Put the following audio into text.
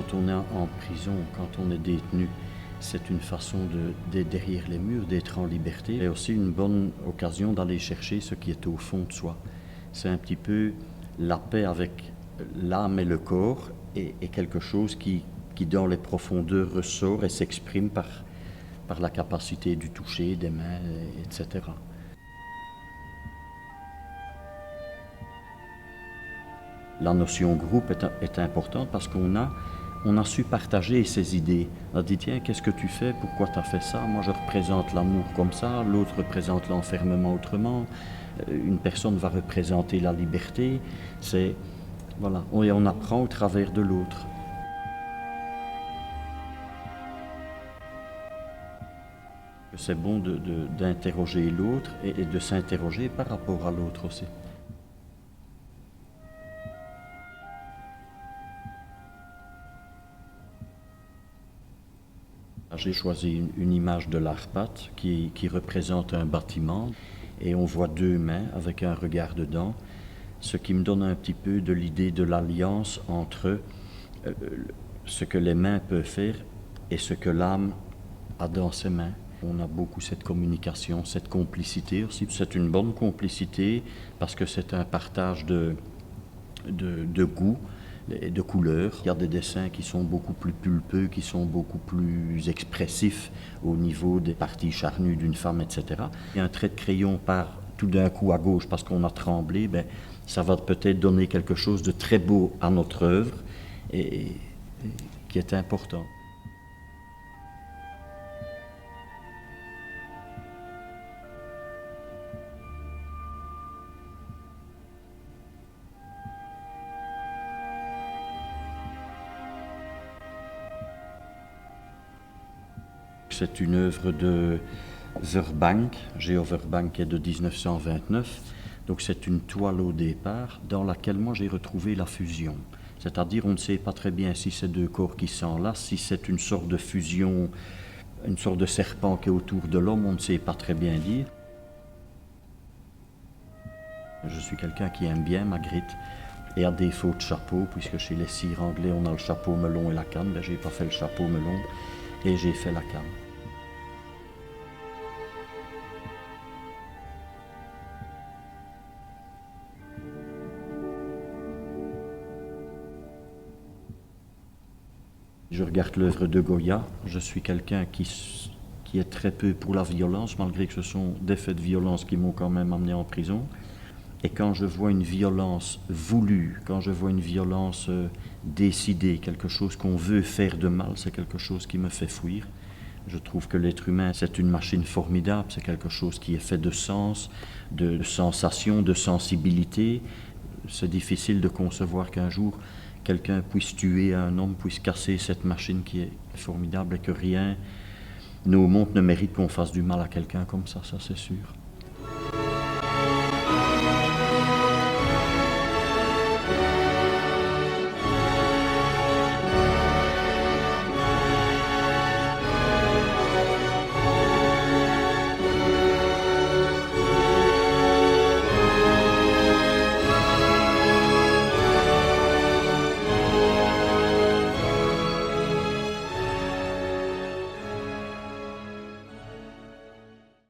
quand on est en prison, quand on est détenu, c'est une façon d'être derrière les murs, d'être en liberté, et aussi une bonne occasion d'aller chercher ce qui est au fond de soi. C'est un petit peu la paix avec l'âme et le corps, et quelque chose qui dans les profondeurs ressort et s'exprime par la capacité du toucher, des mains, etc. La notion groupe est importante parce qu'on a su partager ses idées. On a dit, tiens, qu'est-ce que tu fais? Pourquoi tu as fait ça? Moi, je représente l'amour comme ça, l'autre représente l'enfermement autrement, une personne va représenter la liberté. Voilà, et on apprend au travers de l'autre. C'est bon d'interroger l'autre et de s'interroger par rapport à l'autre aussi. J'ai choisi une image de l'Arpat qui représente un bâtiment et on voit deux mains avec un regard dedans, ce qui me donne un petit peu de l'idée de l'alliance entre ce que les mains peuvent faire et ce que l'âme a dans ses mains. On a beaucoup cette communication, cette complicité aussi. C'est une bonne complicité parce que c'est un partage de goût, de couleurs. Il y a des dessins qui sont beaucoup plus pulpeux, qui sont beaucoup plus expressifs au niveau des parties charnues d'une femme, etc. Et un trait de crayon part tout d'un coup à gauche parce qu'on a tremblé, ça va peut-être donner quelque chose de très beau à notre œuvre et qui est important. C'est une œuvre de Verbank. Geo Verbank est de 1929. Donc c'est une toile au départ dans laquelle moi j'ai retrouvé la fusion. C'est-à-dire on ne sait pas très bien si c'est deux corps qui s'enlacent, si c'est une sorte de fusion, une sorte de serpent qui est autour de l'homme, on ne sait pas très bien dire. Je suis quelqu'un qui aime bien Magritte. Et à défaut de chapeau, puisque chez les cires anglais on a le chapeau melon et la canne, j'ai pas fait le chapeau melon et j'ai fait la canne. Je regarde l'œuvre de Goya. Je suis quelqu'un qui est très peu pour la violence, malgré que ce sont des faits de violence qui m'ont quand même amené en prison. Et quand je vois une violence voulue, quand je vois une violence décidée, quelque chose qu'on veut faire de mal, c'est quelque chose qui me fait fuir. Je trouve que l'être humain, c'est une machine formidable, c'est quelque chose qui est fait de sens, de sensations, de sensibilité. C'est difficile de concevoir qu'un jour, quelqu'un puisse tuer un homme, puisse casser cette machine qui est formidable et que rien, nos mondes ne méritent qu'on fasse du mal à quelqu'un comme ça c'est sûr.